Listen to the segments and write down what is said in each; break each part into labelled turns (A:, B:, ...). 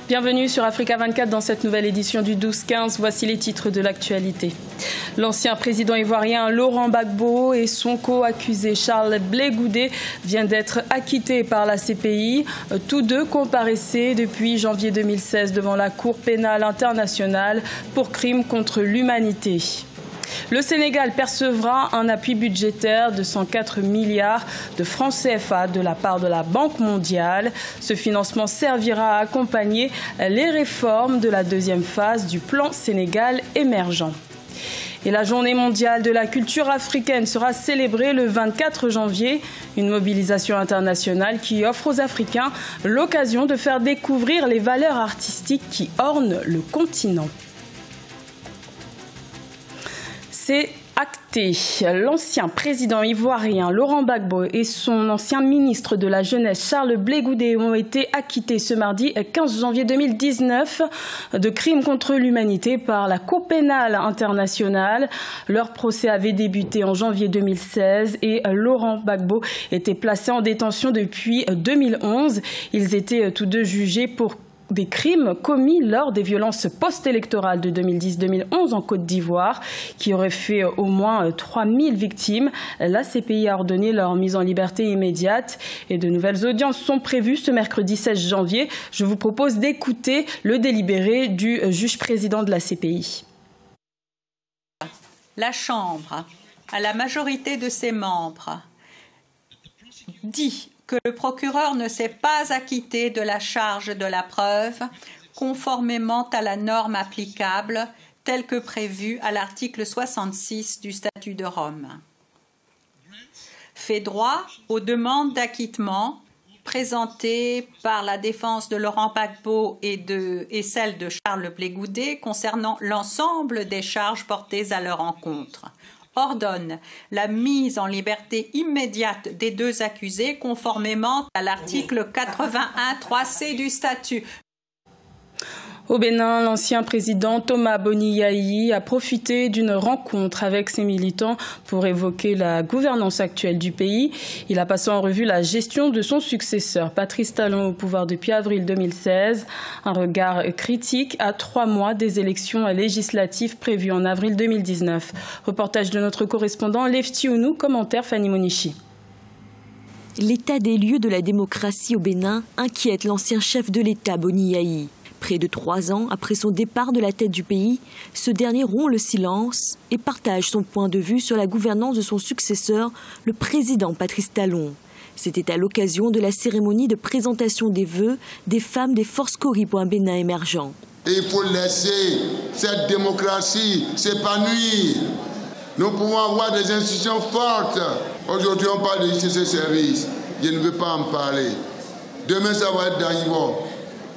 A: Bienvenue sur Africa 24 dans cette nouvelle édition du 12-15. Voici les titres de l'actualité. L'ancien président ivoirien Laurent Gbagbo et son co-accusé Charles Blé Goudé viennent d'être acquittés par la CPI. Tous deux comparaissaient depuis janvier 2016 devant la Cour pénale internationale pour crimes contre l'humanité. Le Sénégal percevra un appui budgétaire de 104 milliards de francs CFA de la part de la Banque mondiale. Ce financement servira à accompagner les réformes de la deuxième phase du plan Sénégal émergent. Et la journée mondiale de la culture africaine sera célébrée le 24 janvier, une mobilisation internationale qui offre aux Africains l'occasion de faire découvrir les valeurs artistiques qui ornent le continent. C'est acté. L'ancien président ivoirien Laurent Gbagbo et son ancien ministre de la Jeunesse Charles Blé Goudé ont été acquittés ce mardi 15 janvier 2019 de crimes contre l'humanité par la Cour pénale internationale. Leur procès avait débuté en janvier 2016 et Laurent Gbagbo était placé en détention depuis 2011. Ils étaient tous deux jugés pour des crimes commis lors des violences post-électorales de 2010-2011 en Côte d'Ivoire, qui auraient fait au moins 3000 victimes. La CPI a ordonné leur mise en liberté immédiate et de nouvelles audiences sont prévues ce mercredi 16 janvier. Je vous propose d'écouter le délibéré du juge-président de la CPI.
B: La Chambre, à la majorité de ses membres, dit que le procureur ne s'est pas acquitté de la charge de la preuve conformément à la norme applicable telle que prévue à l'article 66 du Statut de Rome. Fait droit aux demandes d'acquittement présentées par la défense de Laurent Gbagbo et celle de Charles Blé Goudé concernant l'ensemble des charges portées à leur encontre. Ordonne la mise en liberté immédiate des deux accusés conformément à l'article 81.3c du statut.
A: Au Bénin, l'ancien président Thomas Boni Yayi a profité d'une rencontre avec ses militants pour évoquer la gouvernance actuelle du pays. Il a passé en revue la gestion de son successeur, Patrice Talon, au pouvoir depuis avril 2016. Un regard critique à 3 mois des élections législatives prévues en avril 2019. Reportage de notre correspondant Lefti Ounou, commentaire Fanny Monichi.
C: L'état des lieux de la démocratie au Bénin inquiète l'ancien chef de l'État Boni Yayi. Près de 3 ans après son départ de la tête du pays, ce dernier rompt le silence et partage son point de vue sur la gouvernance de son successeur, le président Patrice Talon. C'était à l'occasion de la cérémonie de présentation des vœux des femmes des forces Cori pour un Bénin émergent.
D: Il faut laisser cette démocratie s'épanouir. Nous pouvons avoir des institutions fortes. Aujourd'hui, on parle de justice service. Je ne veux pas en parler. Demain, ça va être dans Yvon.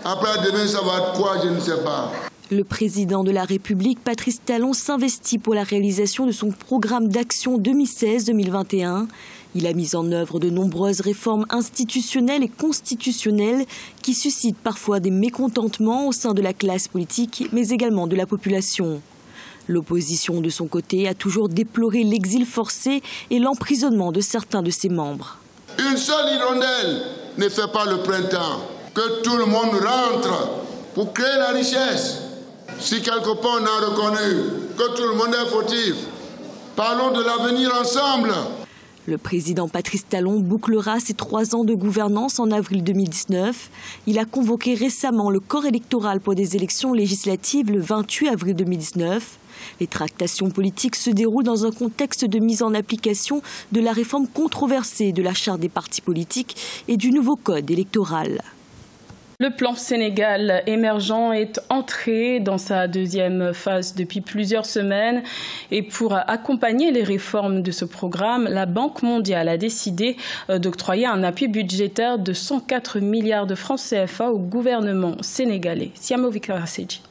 D: Après demain, ça va être quoi, je ne sais pas.
C: Le président de la République, Patrice Talon, s'investit pour la réalisation de son programme d'action 2016-2021. Il a mis en œuvre de nombreuses réformes institutionnelles et constitutionnelles qui suscitent parfois des mécontentements au sein de la classe politique, mais également de la population. L'opposition, de son côté, a toujours déploré l'exil forcé et l'emprisonnement de certains de ses membres.
D: Une seule hirondelle ne fait pas le printemps. Que tout le monde rentre pour créer la richesse. Si quelque part on a reconnu que tout le monde est fautif, parlons de l'avenir ensemble.
C: Le président Patrice Talon bouclera ses 3 ans de gouvernance en avril 2019. Il a convoqué récemment le corps électoral pour des élections législatives le 28 avril 2019. Les tractations politiques se déroulent dans un contexte de mise en application de la réforme controversée de la charte des partis politiques et du nouveau code électoral.
A: Le plan Sénégal émergent est entré dans sa deuxième phase depuis plusieurs semaines et pour accompagner les réformes de ce programme, la Banque mondiale a décidé d'octroyer un appui budgétaire de 104 milliards de francs CFA au gouvernement sénégalais. Siamo Vikaraseji.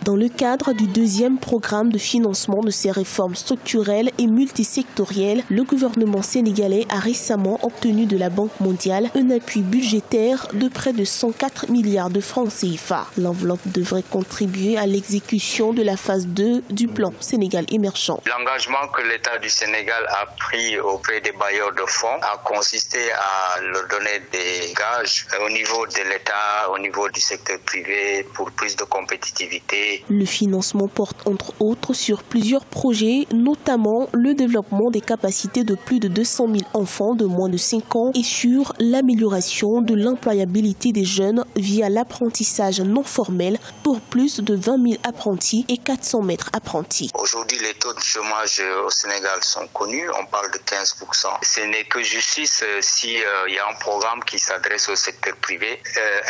E: Dans le cadre du deuxième programme de financement de ces réformes structurelles et multisectorielles, le gouvernement sénégalais a récemment obtenu de la Banque mondiale un appui budgétaire de près de 104 milliards de francs CFA. L'enveloppe devrait contribuer à l'exécution de la phase 2 du plan Sénégal émergent.
F: L'engagement que l'État du Sénégal a pris auprès des bailleurs de fonds a consisté à leur donner des gages au niveau de l'État, au niveau du secteur privé pour plus de compétitivité.
E: Le financement porte entre autres sur plusieurs projets, notamment le développement des capacités de plus de 200 000 enfants de moins de 5 ans et sur l'amélioration de l'employabilité des jeunes via l'apprentissage non formel pour plus de 20 000 apprentis et 400 maîtres apprentis.
F: Aujourd'hui, les taux de chômage au Sénégal sont connus, on parle de 15%. Ce n'est que justice s'il y a un programme qui s'adresse au secteur privé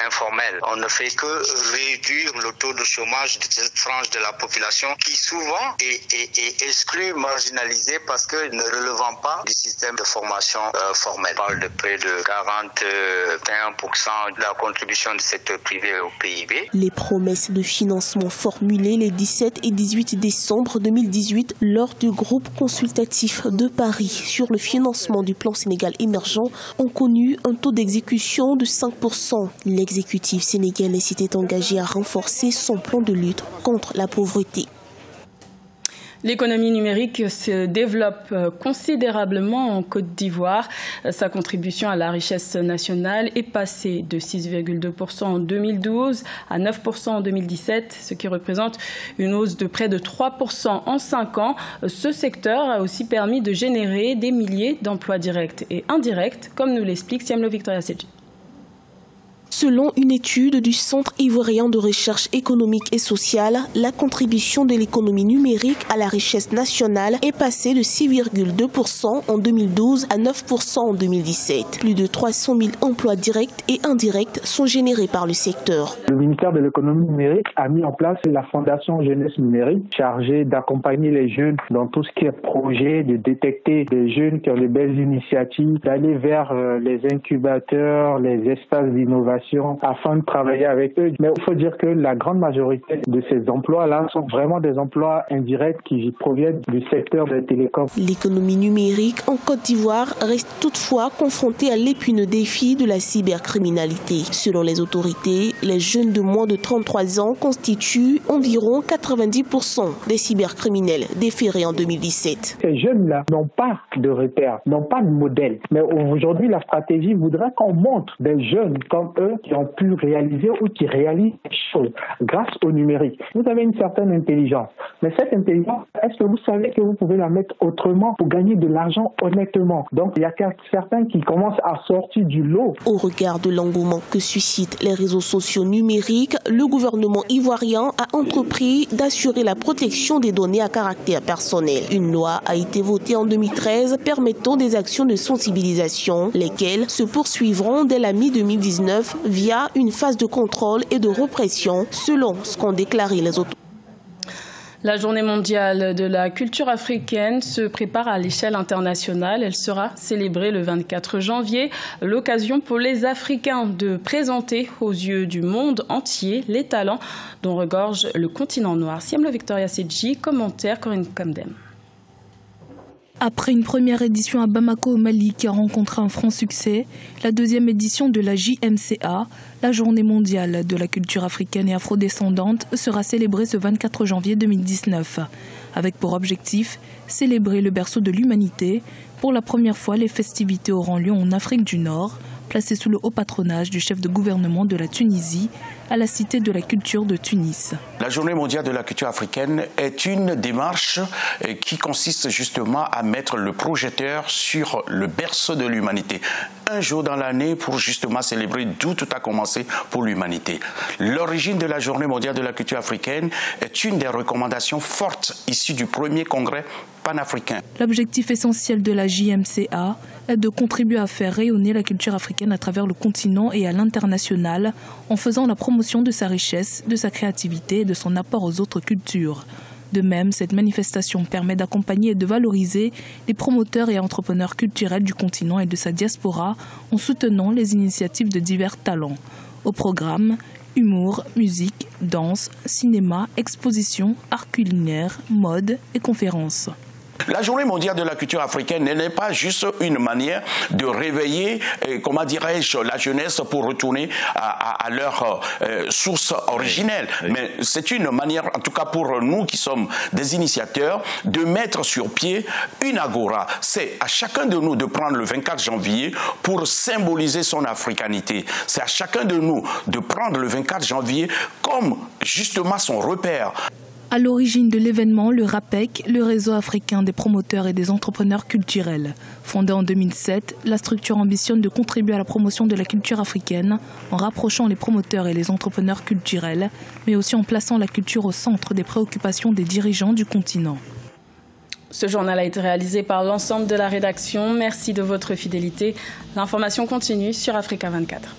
F: informel. On ne fait que réduire le taux de chômage de cette frange de la population qui souvent est exclue, marginalisée parce que ne relevant pas du système de formation formel. On parle de près de 41% de la contribution du secteur privé au PIB.
E: Les promesses de financement formulées les 17 et 18 décembre 2018 lors du groupe consultatif de Paris sur le financement du plan Sénégal émergent ont connu un taux d'exécution de 5%. L'exécutif sénégalais s'était engagé à renforcer son plan de lutte contre la pauvreté.
A: L'économie numérique se développe considérablement en Côte d'Ivoire. Sa contribution à la richesse nationale est passée de 6,2% en 2012 à 9% en 2017, ce qui représente une hausse de près de 3% en 5 ans. Ce secteur a aussi permis de générer des milliers d'emplois directs et indirects, comme nous l'explique Siamlo Victoria Sedji.
E: Selon une étude du Centre ivoirien de recherche économique et sociale, la contribution de l'économie numérique à la richesse nationale est passée de 6,2% en 2012 à 9% en 2017. Plus de 300 000 emplois directs et indirects sont générés par le secteur.
G: Le ministère de l'économie numérique a mis en place la Fondation Jeunesse Numérique, chargée d'accompagner les jeunes dans tout ce qui est projet, de détecter des jeunes qui ont de belles initiatives, d'aller vers les incubateurs, les espaces d'innovation afin de travailler avec eux. Mais il faut dire que la grande majorité de ces emplois-là sont vraiment des emplois indirects qui proviennent du secteur des télécoms.
E: L'économie numérique en Côte d'Ivoire reste toutefois confrontée à l'épineux défi de la cybercriminalité. Selon les autorités, les jeunes de moins de 33 ans constituent environ 90% des cybercriminels déférés en 2017.
G: Ces jeunes-là n'ont pas de repères, n'ont pas de modèle. Mais aujourd'hui, la stratégie voudrait qu'on montre des jeunes comme eux qui ont pu réaliser ou qui réalisent des choses grâce au numérique. Vous avez une certaine intelligence. Mais cette intelligence, est-ce que vous savez que vous pouvez la mettre autrement pour gagner de l'argent honnêtement? Donc il y a certains qui commencent à sortir du lot.
E: Au regard de l'engouement que suscitent les réseaux sociaux numériques, le gouvernement ivoirien a entrepris d'assurer la protection des données à caractère personnel. Une loi a été votée en 2013 permettant des actions de sensibilisation, lesquelles se poursuivront dès la mi-2019 via une phase de contrôle et de répression, selon ce qu'ont déclaré les autorités.
A: La journée mondiale de la culture africaine se prépare à l'échelle internationale. Elle sera célébrée le 24 janvier. L'occasion pour les Africains de présenter aux yeux du monde entier les talents dont regorge le continent noir. Siamlo Victoria Sedji, commentaire Corinne Kamdem.
H: Après une première édition à Bamako au Mali qui a rencontré un franc succès, la deuxième édition de la JMCA, la Journée mondiale de la culture africaine et afrodescendante, sera célébrée ce 24 janvier 2019, avec pour objectif célébrer le berceau de l'humanité. Pour la première fois, les festivités auront lieu en Afrique du Nord, placées sous le haut patronage du chef de gouvernement de la Tunisie, à la Cité de la Culture de Tunis.
I: La Journée mondiale de la culture africaine est une démarche qui consiste justement à mettre le projecteur sur le berceau de l'humanité. Un jour dans l'année pour justement célébrer d'où tout a commencé pour l'humanité. L'origine de la Journée mondiale de la culture africaine est une des recommandations fortes issues du premier congrès panafricain.
H: L'objectif essentiel de la JMCA est de contribuer à faire rayonner la culture africaine à travers le continent et à l'international en faisant la promotion de sa richesse, de sa créativité et de son apport aux autres cultures. De même, cette manifestation permet d'accompagner et de valoriser les promoteurs et entrepreneurs culturels du continent et de sa diaspora en soutenant les initiatives de divers talents. Au programme, humour, musique, danse, cinéma, exposition, art culinaire, mode et conférences.
I: La journée mondiale de la culture africaine n'est pas juste une manière de réveiller, comment dirais-je, la jeunesse pour retourner à leur source originelle. Mais c'est une manière, en tout cas pour nous qui sommes des initiateurs, de mettre sur pied une agora. C'est à chacun de nous de prendre le 24 janvier pour symboliser son africanité. C'est à chacun de nous de prendre le 24 janvier comme justement son repère.
H: À l'origine de l'événement, le RAPEC, le réseau africain des promoteurs et des entrepreneurs culturels. Fondé en 2007, la structure ambitionne de contribuer à la promotion de la culture africaine en rapprochant les promoteurs et les entrepreneurs culturels, mais aussi en plaçant la culture au centre des préoccupations des dirigeants du continent.
A: Ce journal a été réalisé par l'ensemble de la rédaction. Merci de votre fidélité. L'information continue sur Africa 24.